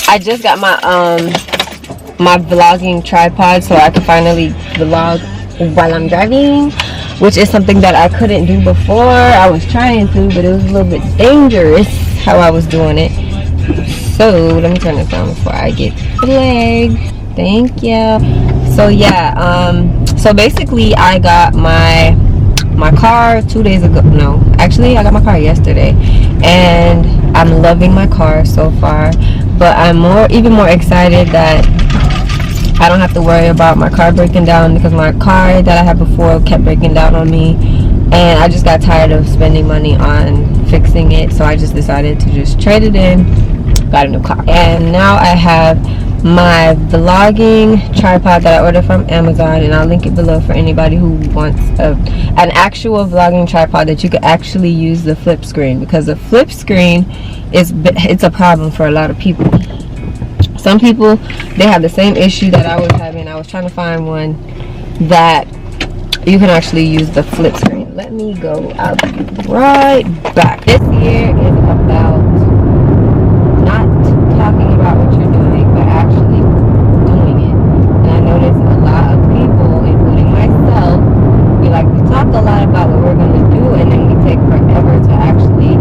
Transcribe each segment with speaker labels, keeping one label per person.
Speaker 1: I just got my my vlogging tripod so I can finally vlog while I'm driving, which is something that I couldn't do before. I was trying to, but it was a little bit dangerous how I was doing it. So let me turn this down before I get flagged. Thank you. So yeah, so basically I got my car 2 days ago. No, actually I got my car yesterday, and I'm loving my car so far. But I'm even more excited that I don't have to worry about my car breaking down, because my car that I had before kept breaking down on me, and I just got tired of spending money on fixing it. So I just decided to just trade it in, got a new car. And now I have my vlogging tripod that I ordered from Amazon, and I'll link it below for anybody who wants an actual vlogging tripod that you could actually use the flip screen, because the flip screen it's a problem for a lot of people. Some people, they have the same issue that I was having. I was trying to find one that you can actually use the flip screen. Let me go. I'll be right back. This year is about not talking about what you're doing, but actually doing it. And I notice a lot of people, including myself, we like to talk a lot about what we're going to do, and then we take forever to actually,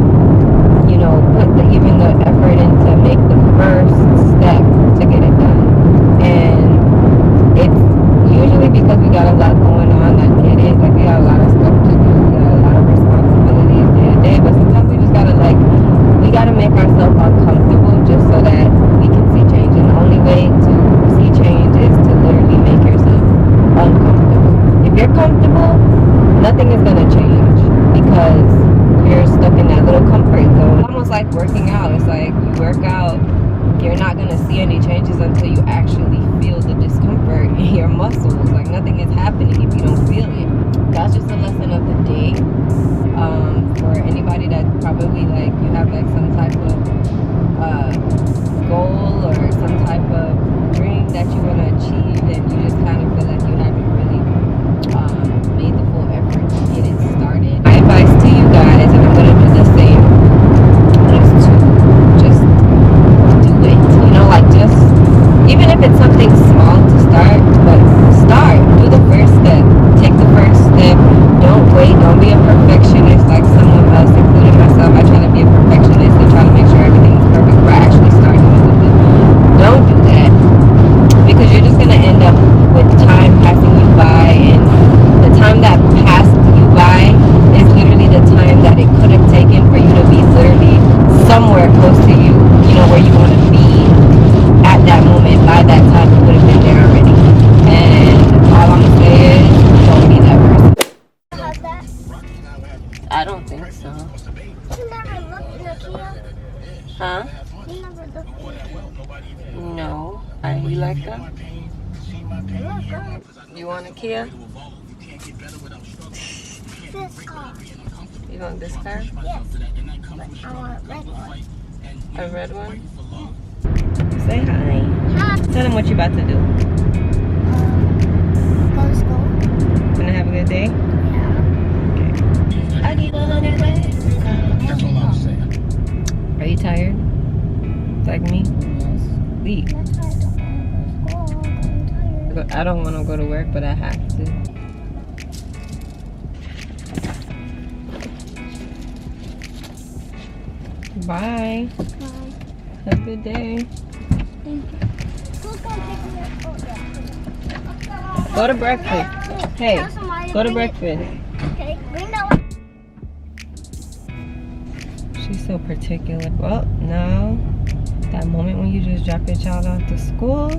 Speaker 1: you know, put even the effort in to make the first step to get it done. And it's usually because we got a lot going on. I get it, like we got a lot of stuff to do, we got a lot of responsibilities day to day, but sometimes we just gotta we gotta make ourselves uncomfortable just so that we can see change. And the only way to see change is to literally make yourself uncomfortable. If you're comfortable, nothing is gonna change, because you're stuck in that little comfort zone. It's almost like working out. It's like you work out, you're not going to see any changes until you actually feel the discomfort in your muscles. Like nothing is happening if you don't feel it. That's just a lesson of the day. For anybody that probably you have some type of goal or some type of dream that you want to achieve, and you just kind of feel like you haven't really made the full effort to get it started. My advice to you guys, and I'm going to do the same, is to just do it. You know, just even if it's something small to start, but start. Do the first step. Take the first step. Don't wait. Don't be a perfectionist like someone else, including myself. I try to be a perfectionist and try to make sure everything is perfect before I actually start doing something. Don't do that, because you're just going to end up with time passing you by, and the time that passed you by is literally the time that it could have taken for you to be literally somewhere close to you, you know, where you want to be at that moment. By that time, you would have been there already. And all I'm gonna say is, don't be that person. I don't think so.
Speaker 2: You never looked in a Kia?
Speaker 1: Huh?
Speaker 2: You never looked in a
Speaker 1: No. You like them?
Speaker 2: Kia?
Speaker 1: You want a Kia?
Speaker 2: This car.
Speaker 1: You want this car?
Speaker 2: Yes. But I want a red one.
Speaker 1: A red one? Say hi.
Speaker 2: Hi.
Speaker 1: Tell them what you're about to do.
Speaker 2: Go to school.
Speaker 1: Gonna have a good day?
Speaker 2: Yeah.
Speaker 1: Okay. I need 100 days.
Speaker 3: That's all I'm saying.
Speaker 1: Are you tired? Like me?
Speaker 2: Yes.
Speaker 1: Leave.
Speaker 2: That's why I don't want to go to school. I'm tired.
Speaker 1: I don't want to go to work, but I have to. Bye.
Speaker 2: Bye.
Speaker 1: Have a good day.
Speaker 2: Thank you. Who's going to pick me up? Oh, yeah.
Speaker 1: Go to breakfast. Hey, go to breakfast.
Speaker 2: Okay, bring that one.
Speaker 1: She's so particular. Well, now, that moment when you just drop your child off to school,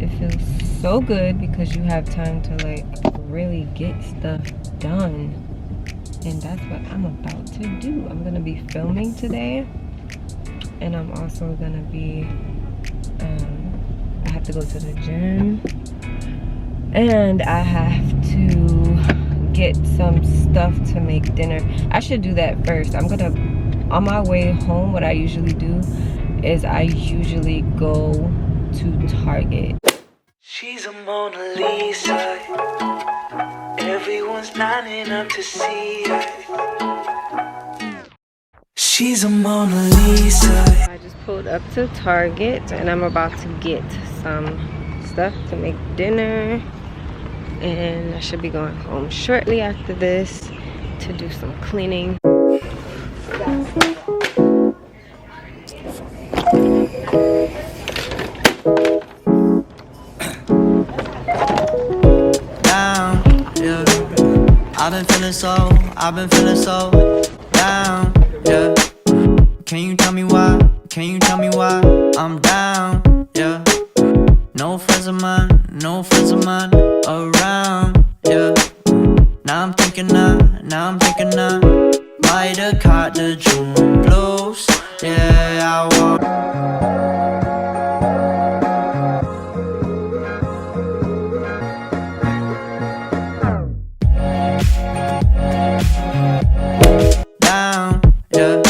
Speaker 1: it feels so good because you have time to really get stuff done. And that's what I'm about to do. I'm gonna be filming today, and I'm also gonna be I have to go to the gym, and I have to get some stuff to make dinner. I should do that first. On my way home, what I usually do is I usually go to Target.
Speaker 4: She's a Mona Lisa. Everyone's lining up to see her. She's a Mona Lisa.
Speaker 1: I just pulled up to Target and I'm about to get some stuff to make dinner, and I should be going home shortly after this to do some cleaning.
Speaker 4: Down, yeah. I've been feeling so down, yeah. Can you tell me why? Can you tell me why I'm down, yeah? No friends of mine around, yeah. Now I'm thinking I might have caught the June blues, yeah. I walk down, yeah.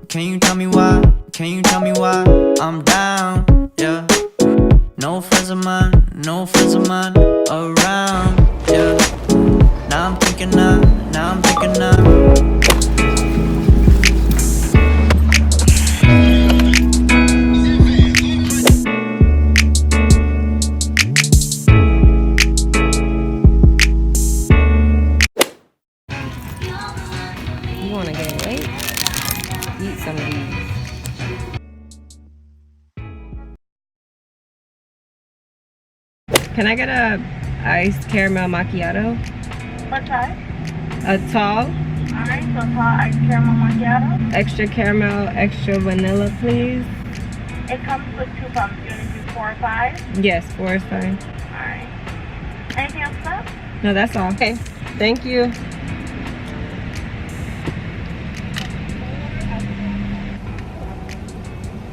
Speaker 4: Can you tell me why? Can you tell me why I'm down, yeah? No friends of mine around, yeah. Now I'm thinking I
Speaker 1: You wanna gain weight? Eat some of these. Can I get a iced caramel macchiato?
Speaker 5: What type?
Speaker 1: A tall,
Speaker 5: Alright, so tall ice caramel macchiato.
Speaker 1: extra caramel, extra vanilla, please.
Speaker 5: It comes with 2 pumps. You want to do 4 or 5?
Speaker 1: Yes, 4 is fine.
Speaker 5: Alright. Anything else, sir?
Speaker 1: No, that's all. Okay, thank you.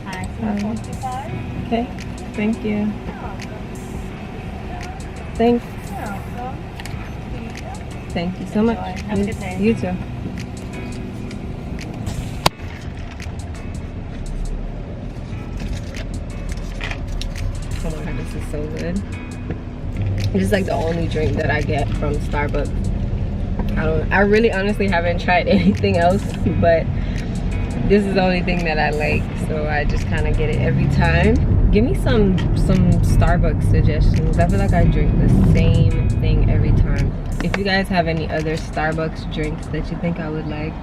Speaker 5: Alright, so 45.
Speaker 1: Okay, thank you. Thanks. Thank you so much.
Speaker 5: Have a good day.
Speaker 1: You too. Oh my god, this is so good. This is like the only drink that I get from Starbucks. I really honestly haven't tried anything else, but this is the only thing that I like, so I just kind of get it every time. Give me some Starbucks suggestions. I feel like I drink the same thing every time. If you guys have any other Starbucks drinks that you think I would like,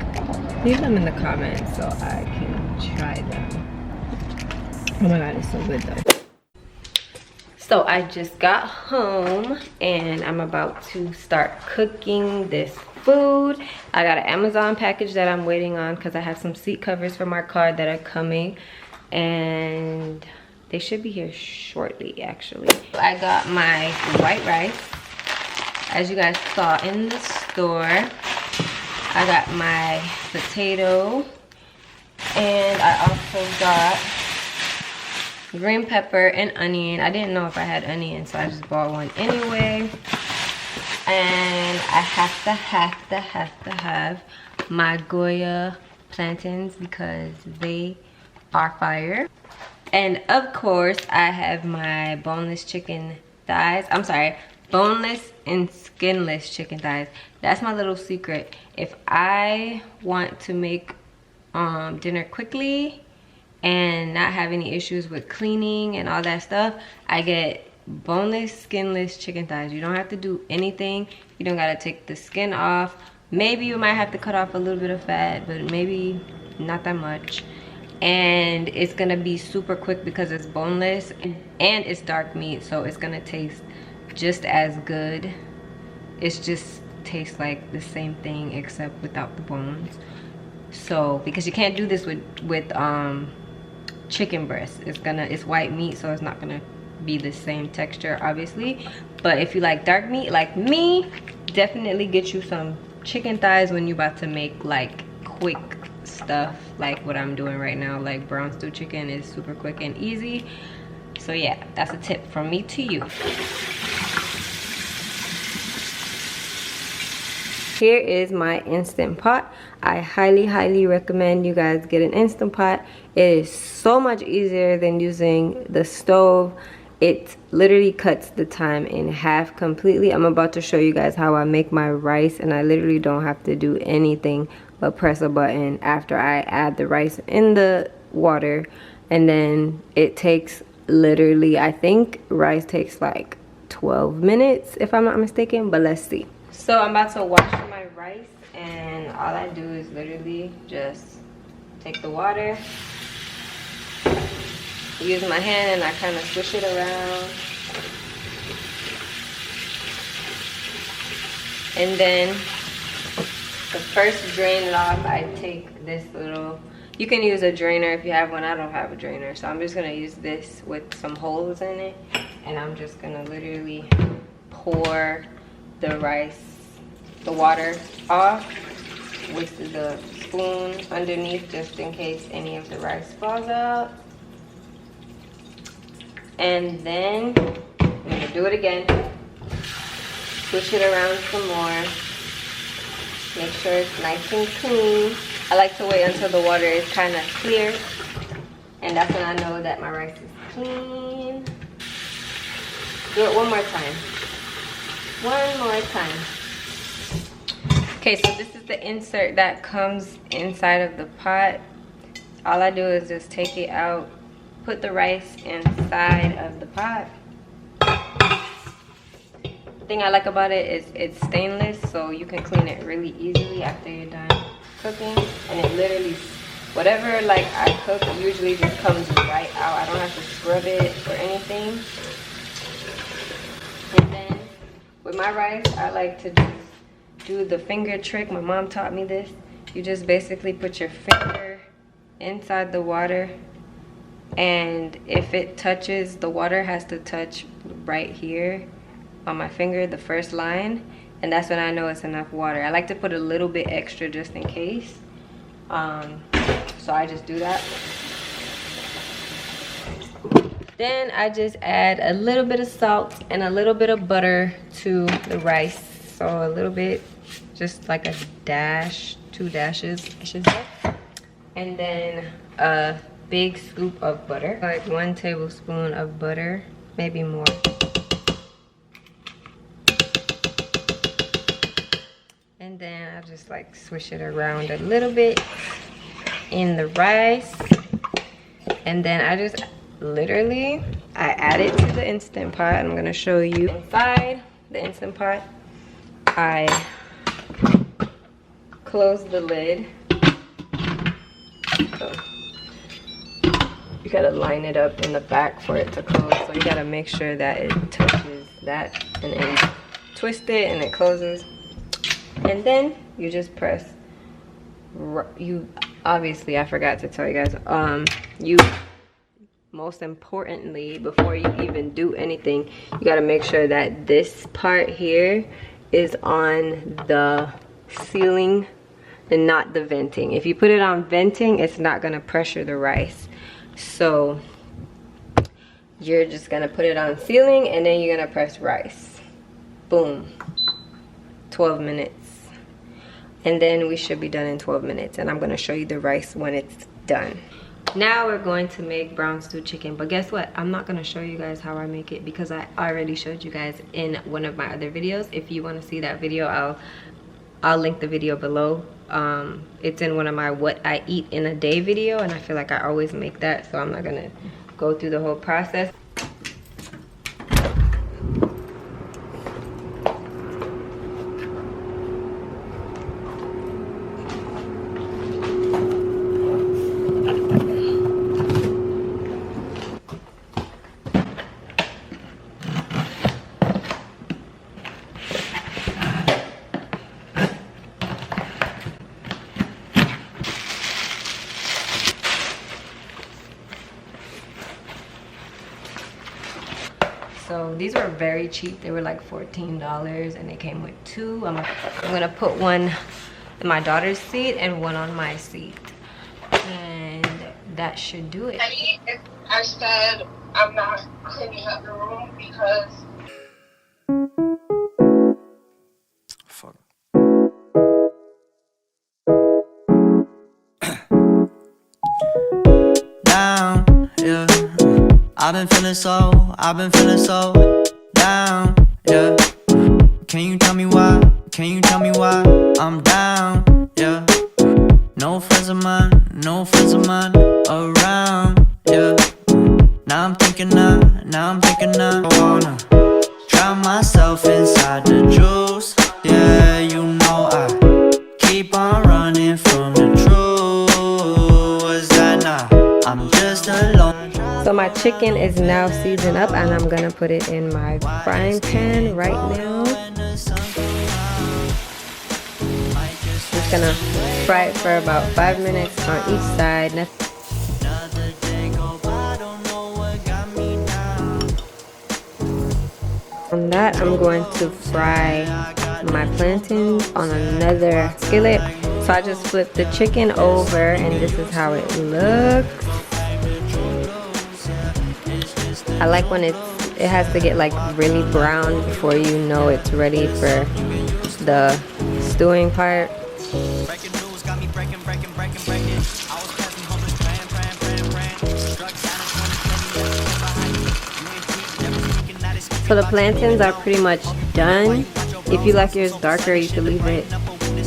Speaker 1: leave them in the comments so I can try them. Oh my god, it's so good though. So I just got home and I'm about to start cooking this food. I got an Amazon package that I'm waiting on because I have some seat covers for my car that are coming, and they should be here shortly actually. I got my white rice, as you guys saw in the store. I got my potato, and I also got green pepper and onion. I didn't know if I had onion, so I just bought one anyway. And I have to have my Goya plantains because they are fire. And of course I have my boneless chicken thighs. I'm sorry, boneless and skinless chicken thighs. That's my little secret. If I want to make dinner quickly and not have any issues with cleaning and all that stuff, I get boneless, skinless chicken thighs. You don't have to do anything. You don't gotta take the skin off. Maybe you might have to cut off a little bit of fat, but maybe not that much. And it's gonna be super quick because it's boneless and it's dark meat, so it's gonna taste just as good. It's just tastes like the same thing except without the bones. So because you can't do this with chicken breast, it's white meat, so it's not gonna be the same texture obviously. But if you like dark meat like me, definitely get you some chicken thighs when you're about to make like quick stuff like what I'm doing right now. Like brown stew chicken is super quick and easy. So yeah, that's a tip from me to you. Here is my Instant Pot. I highly recommend you guys get an Instant Pot. It is so much easier than using the stove, It literally cuts the time in half completely. I'm about to show you guys how I make my rice, and I literally don't have to do anything but press a button after I add the rice in the water. And then it takes literally, I think rice takes like 12 minutes if I'm not mistaken, but let's see. So I'm about to wash my rice, and all I do is literally just take the water, use my hand, and I kind of swish it around. And then to first drain it off, I take this little, you can use a drainer if you have one. I don't have a drainer, so I'm just gonna use this with some holes in it, and I'm just gonna literally pour the rice, the water off with the spoon underneath, just in case any of the rice falls out. And then I'm gonna do it again, push it around some more, make sure it's nice and clean. I like to wait until the water is kind of clear, and that's when I know that my rice is clean. Do it one more time. One more time. Okay, so this is the insert that comes inside of the pot. All I do is just take it out, put the rice inside of the pot. The thing I like about it is it's stainless, so you can clean it really easily after you're done cooking. And it literally, whatever like I cook usually just comes right out. I don't have to scrub it or anything. And then with my rice, I like to just do the finger trick. My mom taught me this. You just basically put your finger inside the water, and if it touches, the water has to touch right here on my finger, the first line, and that's when I know it's enough water. I like to put a little bit extra just in case, so I just do that. Then I just add a little bit of salt and a little bit of butter to the rice. So a little bit, just like a dash, 2 dashes, I should say. And then a big scoop of butter, like 1 tablespoon of butter, maybe more. And then I just like swish it around a little bit in the rice. And then I just literally, I add it to the Instant Pot. I'm gonna show you inside the Instant Pot. I close the lid. So you gotta line it up in the back for it to close. So you gotta make sure that it touches that, and then you twist it and it closes. And then you just press, you obviously, I forgot to tell you guys, you most importantly, before you even do anything, you got to make sure that this part here is on the ceiling and not the venting. If you put it on venting, it's not going to pressure the rice. So you're just going to put it on ceiling, and then you're going to press rice. Boom. 12 minutes. And then we should be done in 12 minutes. And I'm going to show you the rice when it's done. Now we're going to make brown stew chicken, but guess what? I'm not going to show you guys how I make it because I already showed you guys in one of my other videos. If you want to see that video, I'll link the video below. It's in one of my what I eat in a day video, and I feel like I always make that, so I'm not going to go through the whole process. So these were very cheap. They were like $14, and they came with 2. I'm gonna put one in my daughter's seat and one on my seat, and that should do it.
Speaker 5: I said I'm not cleaning up the room because
Speaker 4: Fuck. Down, yeah. I've been feeling so down, yeah. Can you tell me why? Can you tell me why I'm down, yeah. No friends of mine around, yeah. Now I'm thinking I wanna drown myself inside the juice, yeah. You know I keep on running from the truth. Was that not? I'm just alone.
Speaker 1: So my chicken is now seasoned up, and I'm gonna put it in my frying pan right now. Just gonna fry it for about 5 minutes on each side. On that, I'm going to fry my plantains on another skillet. So I just flipped the chicken over, and this is how it looks. I like when it has to get like really brown before you know it's ready for the stewing part. So the plantains are pretty much done. If you like yours darker, you can leave it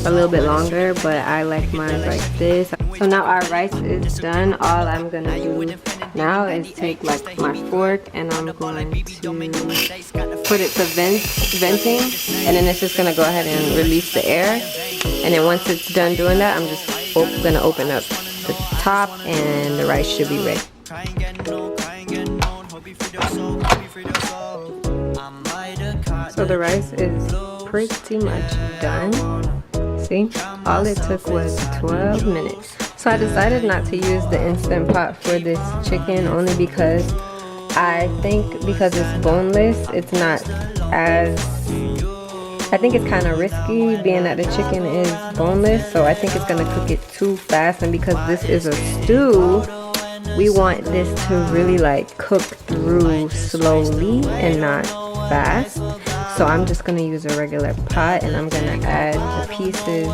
Speaker 1: a little bit longer, but I like mine like this. So now our rice is done. All I'm gonna do now is take like my fork, and I'm going to put it to venting, and then it's just gonna go ahead and release the air. And then once it's done doing that, I'm just gonna open up the top, and the rice should be ready. So the rice is pretty much done. See, all it took was 12 minutes. So I decided not to use the Instant Pot for this chicken, only because I think because it's boneless, it's not as, I think it's kind of risky being that the chicken is boneless. So I think it's gonna cook it too fast, and because this is a stew, we want this to really like cook through slowly and not fast. So I'm just gonna use a regular pot, and I'm gonna add the pieces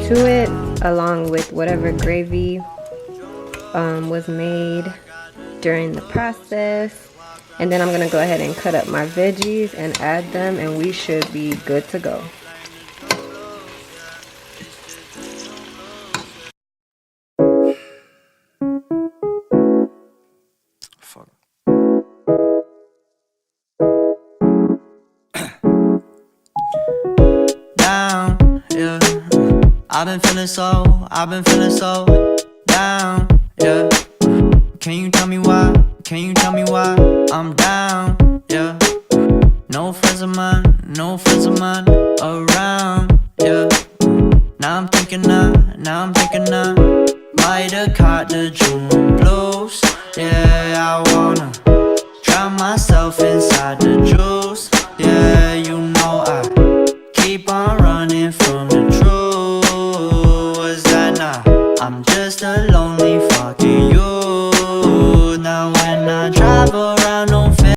Speaker 1: to it along with whatever gravy was made during the process. And then I'm gonna go ahead and cut up my veggies and add them, and we should be good to go.
Speaker 4: I've been feeling so down, yeah. Can you tell me why? Can you tell me why I'm down, yeah. No friends of mine around, yeah. Now I'm thinking I might have caught the June blues, yeah. I wanna drown myself inside the juice, yeah. You know I keep on running from the truth. I'm just a